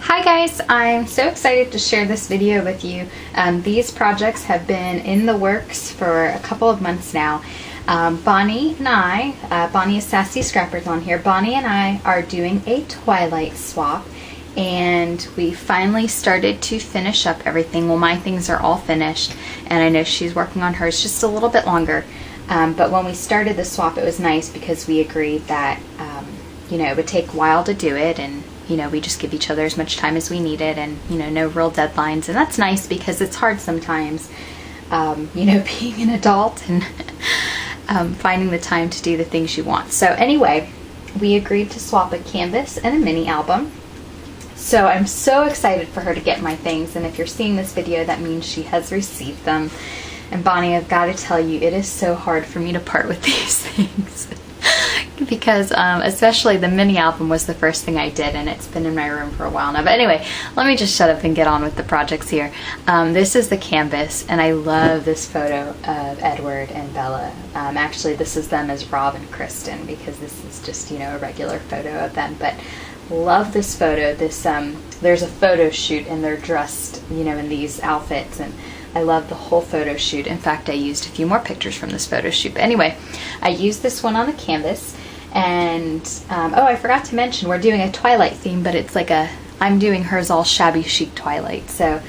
Hi guys, I'm so excited to share this video with you. These projects have been in the works for a couple of months now. Bonnie and I, Bonnie is Sassyscrappers on here, Bonnie and I are doing a Twilight swap, and we finally started to finish up everything. Well, my things are all finished, and I know she's working on hers just a little bit longer. But when we started the swap, it was nice because we agreed that you know, it would take a while to do it, and you know, we just give each other as much time as we needed, and you know, no real deadlines. And that's nice because it's hard sometimes, you know, being an adult and finding the time to do the things you want. So anyway, we agreed to swap a canvas and a mini album. So I'm so excited for her to get my things, and if you're seeing this video, that means she has received them. And Bonnie, I've got to tell you, it is so hard for me to part with these things. Because especially the mini album was the first thing I did, and it's been in my room for a while now. But anyway, let me just shut up and get on with the projects here. This is the canvas, and I love this photo of Edward and Bella. Actually, this is them as Rob and Kristen, because this is just, you know, a regular photo of them. But love this photo. This there's a photo shoot, and they're dressed, you know, in these outfits, and I love the whole photo shoot. In fact, I used a few more pictures from this photo shoot. But anyway, I used this one on the canvas. And, oh, I forgot to mention, we're doing a Twilight theme, but it's like I'm doing hers all shabby chic Twilight. So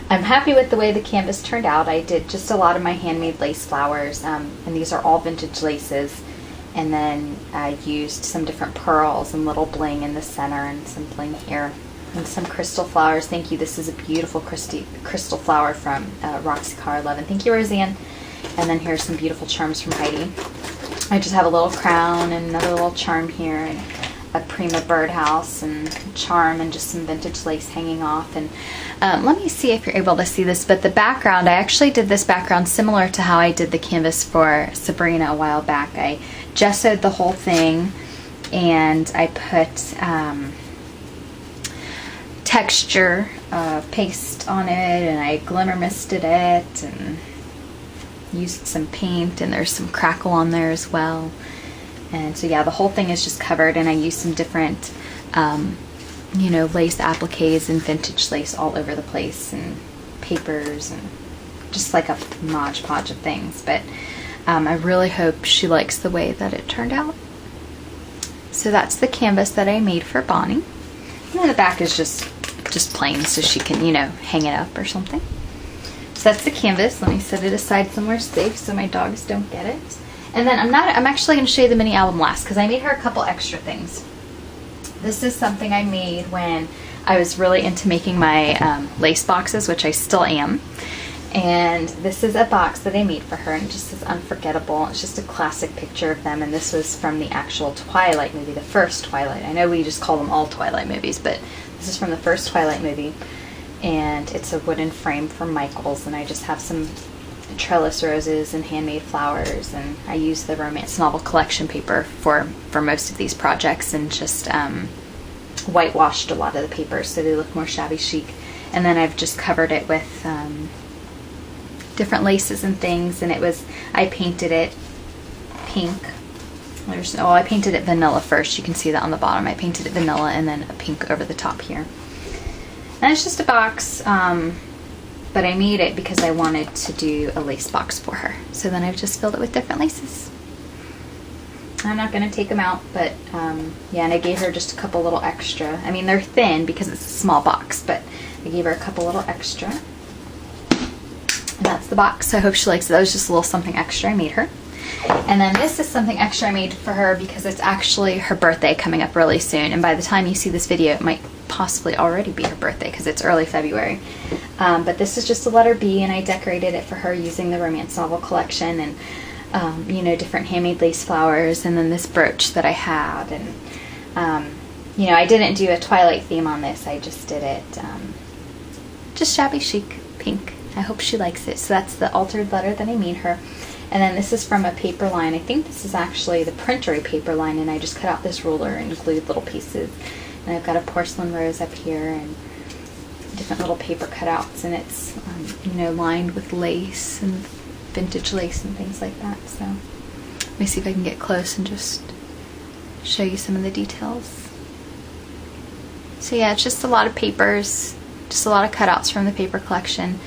I'm happy with the way the canvas turned out. I did just a lot of my handmade lace flowers, and these are all vintage laces. And then I used some different pearls and little bling in the center, and some bling here, and some crystal flowers. Thank you. This is a beautiful crystal flower from Roxy Car 11. Thank you, Roseanne. And then here's some beautiful charms from Heidi. I just have a little crown and another little charm here, and a Prima birdhouse and charm, and just some vintage lace hanging off. And let me see if you're able to see this, but the background, I actually did this background similar to how I did the canvas for Sabrina a while back. I gessoed the whole thing, and I put texture paste on it, and I glimmer misted it, and used some paint, and there's some crackle on there as well. And so yeah, the whole thing is just covered, and I used some different you know, lace appliques and vintage lace all over the place, and papers, and just like a modge podge of things. But I really hope she likes the way that it turned out. So that's the canvas that I made for Bonnie, and then the back is just plain, so she can, you know, hang it up or something. So that's the canvas. Let me set it aside somewhere safe so my dogs don't get it. And then I'm actually going to show you the mini album last, because I made her a couple extra things. This is something I made when I was really into making my lace boxes, which I still am. And this is a box that I made for her, and it just is unforgettable. It's just a classic picture of them, and this was from the actual Twilight movie, the first Twilight. I know we just call them all Twilight movies, but this is from the first Twilight movie. And it's a wooden frame from Michael's, and I just have some trellis roses and handmade flowers, and I use the romance novel collection paper for most of these projects, and just whitewashed a lot of the papers so they look more shabby chic. And then I've just covered it with different laces and things, and I painted it pink. I painted it vanilla first. You can see that on the bottom. I painted it vanilla, and then a pink over the top here. And it's just a box, but I made it because I wanted to do a lace box for her. So then I've just filled it with different laces. I'm not going to take them out, but yeah, and I gave her just a couple little extra. I mean, they're thin because it's a small box, but I gave her a couple little extra. And that's the box. So I hope she likes it. That was just a little something extra I made her. And then this is something extra I made for her because it's actually her birthday coming up really soon. And by the time you see this video, it might possibly already be her birthday because it's early February. But this is just a letter B, and I decorated it for her using the romance novel collection, and you know, different handmade lace flowers, and then this brooch that I had. And you know, I didn't do a Twilight theme on this. I just did it just shabby chic pink. I hope she likes it. So that's the altered letter that I made her. And then this is from a paper line. I think this is actually the printery paper line, and I just cut out this ruler and glued little pieces. And I've got a porcelain rose up here, and different little paper cutouts, and it's you know, lined with lace and vintage lace and things like that. So let me see if I can get close and just show you some of the details. So yeah, it's just a lot of papers, just a lot of cutouts from the paper collection.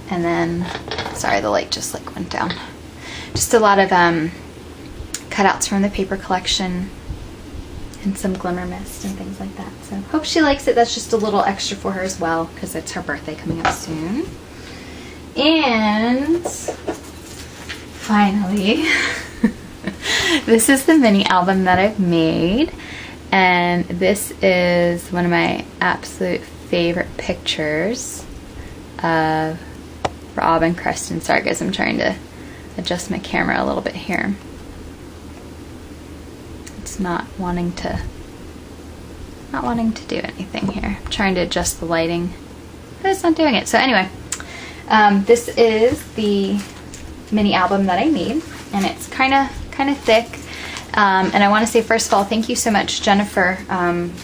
And then, sorry, the light just like went down. Just a lot of cutouts from the paper collection and some glimmer mist and things like that. So hope she likes it. That's just a little extra for her as well because it's her birthday coming up soon. And finally, this is the mini album that I've made. And this is one of my absolute favorite pictures of Rob and Kristen. Sorry guys, I'm trying to adjust my camera a little bit here. It's not wanting to do anything here. I'm trying to adjust the lighting, but it's not doing it. So anyway, this is the mini album that I made, and it's kind of thick. And I want to say, first of all, thank you so much, Jennifer.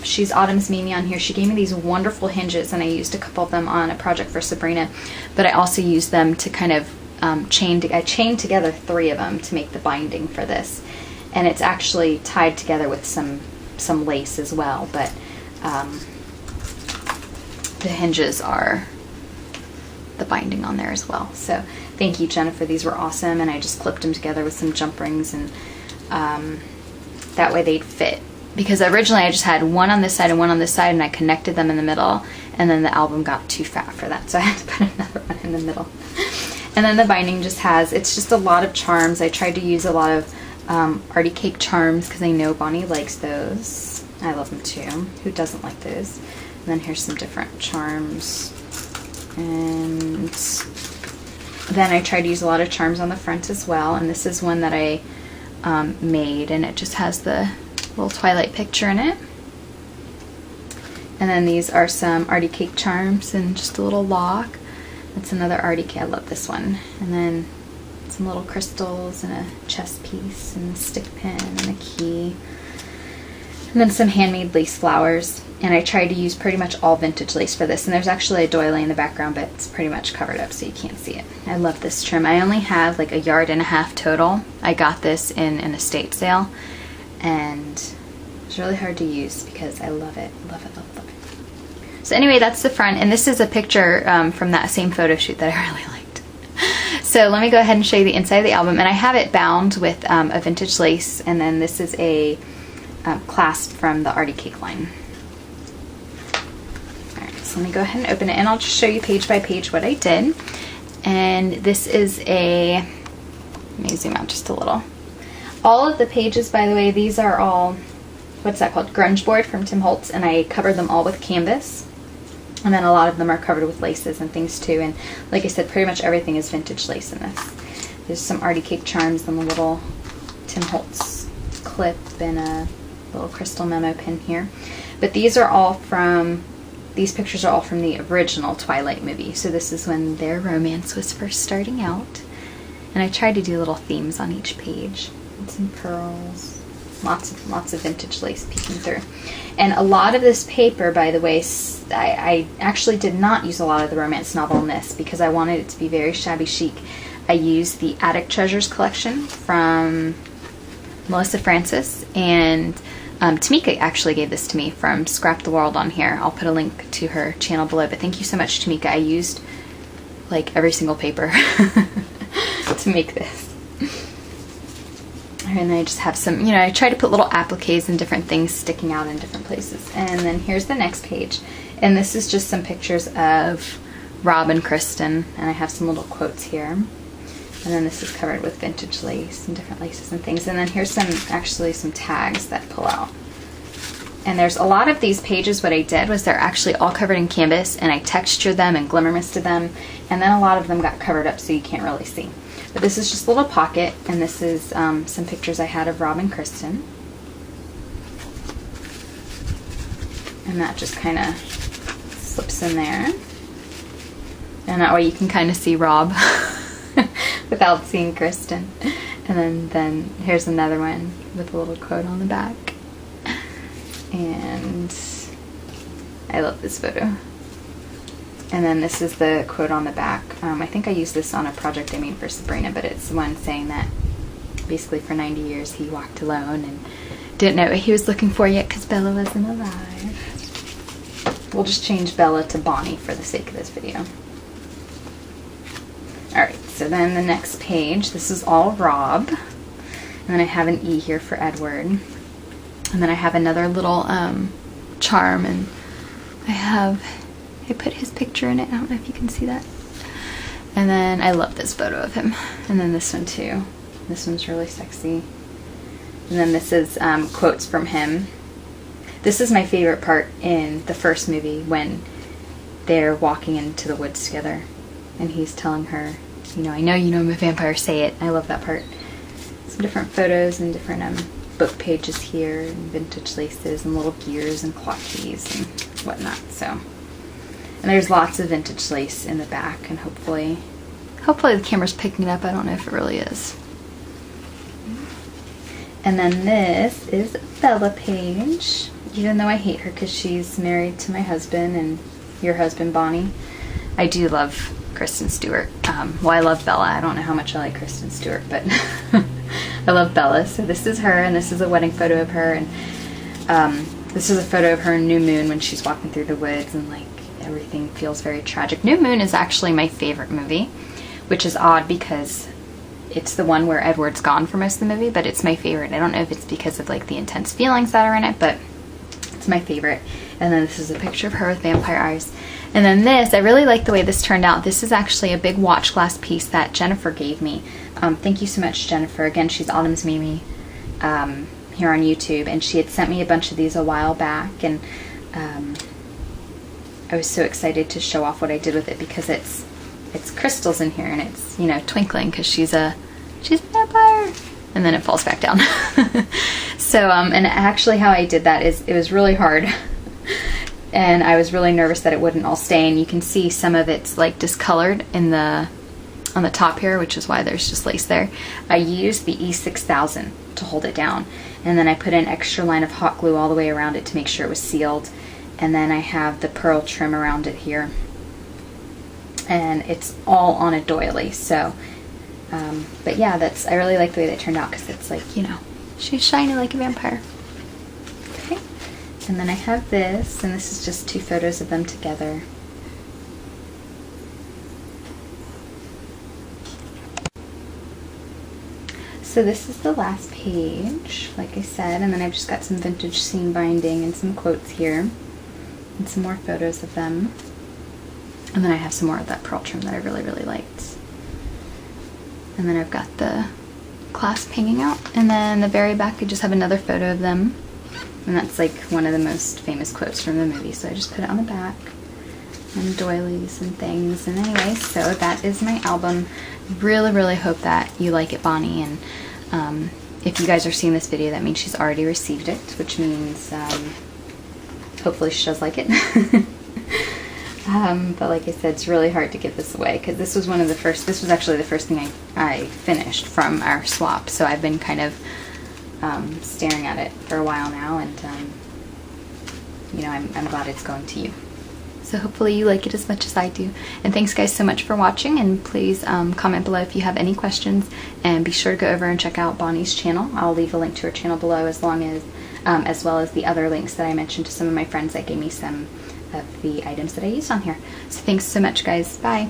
She's Autumn's Mimi on here. She gave me these wonderful hinges, and I used a couple of them on a project for Sabrina, but I also used them to kind of I chained together 3 of them to make the binding for this. And it's actually tied together with some lace as well, but the hinges are the binding on there as well. So thank you, Jennifer. These were awesome, and I just clipped them together with some jump rings, and that way they'd fit. Because originally I just had one on this side and one on this side, and I connected them in the middle, and then the album got too fat for that, so I had to put another one in the middle. And then the binding just has, it's just a lot of charms. I tried to use a lot of Artie Cake charms because I know Bonnie likes those. I love them too. Who doesn't like those? And then here's some different charms. And then I tried to use a lot of charms on the front as well. And this is one that I made, and it just has the little Twilight picture in it. And then these are some Artie Cake charms and just a little lock. That's another Artie Cake. I love this one. And then some little crystals and a chess piece and a stick pin and a key. And then some handmade lace flowers. And I tried to use pretty much all vintage lace for this. And there's actually a doily in the background, but it's pretty much covered up so you can't see it. I love this trim. I only have like 1.5 yards total. I got this in an estate sale. And it's really hard to use because I love it. Love it, love it, love it. So anyway, that's the front. And this is a picture from that same photo shoot that I really liked. So let me go ahead and show you the inside of the album. And I have it bound with a vintage lace. And then this is a clasp from the Artie Cake line. Alright, so let me go ahead and open it. And I'll just show you page by page what I did. And this is a, let me zoom out just a little. All of the pages, by the way, these are all, what's that called? Grunge board from Tim Holtz. And I covered them all with canvas. And then a lot of them are covered with laces and things too. And like I said, pretty much everything is vintage lace in this. There's some Artie Cake charms and a little Tim Holtz clip and a little crystal memo pin here. But these are all from, these pictures are all from the original Twilight movie. So this is when their romance was first starting out. And I tried to do little themes on each page. And some pearls. Lots of vintage lace peeking through. And a lot of this paper, by the way, I actually did not use a lot of the romance novel in this because I wanted it to be very shabby chic. I used the Attic Treasures collection from Melissa Francis, and Tmika actually gave this to me from Scrap the World on here. I'll put a link to her channel below, but thank you so much, Tmika. I used like every single paper to make this. And I just have some, you know, I try to put little appliques and different things sticking out in different places. And then here's the next page. And this is just some pictures of Rob and Kristen. And I have some little quotes here. And then this is covered with vintage lace and different laces and things. And then here's some, actually some tags that pull out. And there's a lot of these pages, what I did was they're actually all covered in canvas, and I textured them and glimmer misted them. And then a lot of them got covered up so you can't really see. But this is just a little pocket, and this is some pictures I had of Rob and Kristen. And that just kind of slips in there. And that way you can kind of see Rob without seeing Kristen. And then here's another one with a little quote on the back. And I love this photo. And then this is the quote on the back. I think I used this on a project I made for Sabrina, but it's one saying that basically for 90 years he walked alone and didn't know what he was looking for yet because Bella wasn't alive. we'll just change Bella to Bonnie for the sake of this video. Alright, so then the next page, this is all Rob. And then I have an E here for Edward. And then I have another little charm, and I put his picture in it. I don't know if you can see that. And then I love this photo of him. And then this one too. This one's really sexy. And then this is quotes from him. This is my favorite part in the first movie when they're walking into the woods together. And he's telling her, you know I'm a vampire, say it. I love that part. Some different photos and different book pages here, and vintage laces and little gears and clock keys and whatnot. So, and there's lots of vintage lace in the back, and hopefully the camera's picking it up. I don't know if it really is. And then this is Bella page. Even though I hate her because she's married to my husband and your husband Bonnie, I do love Kristen Stewart. Well, I love Bella. I don't know how much I like Kristen Stewart, but I love Bella. So this is her, and this is a wedding photo of her, and this is a photo of her in New Moon when she's walking through the woods, and like everything feels very tragic. New Moon is actually my favorite movie, which is odd because it's the one where Edward's gone for most of the movie, but it's my favorite. I don't know if it's because of like the intense feelings that are in it, but it's my favorite. And then this is a picture of her with vampire eyes. And then this, I really like the way this turned out. This is actually a big watch glass piece that Jennifer gave me. Thank you so much, Jennifer. Again, she's Autumn's Mimi here on YouTube, and she had sent me a bunch of these a while back, and I was so excited to show off what I did with it because it's crystals in here, and it's, you know, twinkling because she's a vampire. And then it falls back down. So, and actually how I did that is it was really hard. And I was really nervous that it wouldn't all stay, and you can see some of it's like discolored in on the top here, which is why there's just lace there. I used the E6000 to hold it down, and then I put an extra line of hot glue all the way around it to make sure it was sealed, and then I have the pearl trim around it here, and it's all on a doily. So but yeah, I really like the way that turned out because it's like, you know, she's shiny like a vampire. Okay. And then I have this, and this is just two photos of them together. So this is the last page, like I said, and then I've just got some vintage seam binding and some quotes here, and some more photos of them. And then I have some more of that pearl trim that I really, really liked. And then I've got the clasp hanging out, and then the very back I just have another photo of them. And that's like one of the most famous quotes from the movie, so I just put it on the back. And doilies and things. And anyway, so that is my album. Really, really hope that you like it, Bonnie. And if you guys are seeing this video, that means she's already received it, which means hopefully she does like it. But like I said, it's really hard to give this away because this was actually the first thing I finished from our swap. So I've been kind of staring at it for a while now, and you know, I'm glad it's going to you. So hopefully you like it as much as I do. And thanks guys so much for watching, and please comment below if you have any questions, and be sure to go over and check out Bonnie's channel. I'll leave a link to her channel below, as well as the other links that I mentioned to some of my friends that gave me some of the items that I used on here. So thanks so much guys. Bye.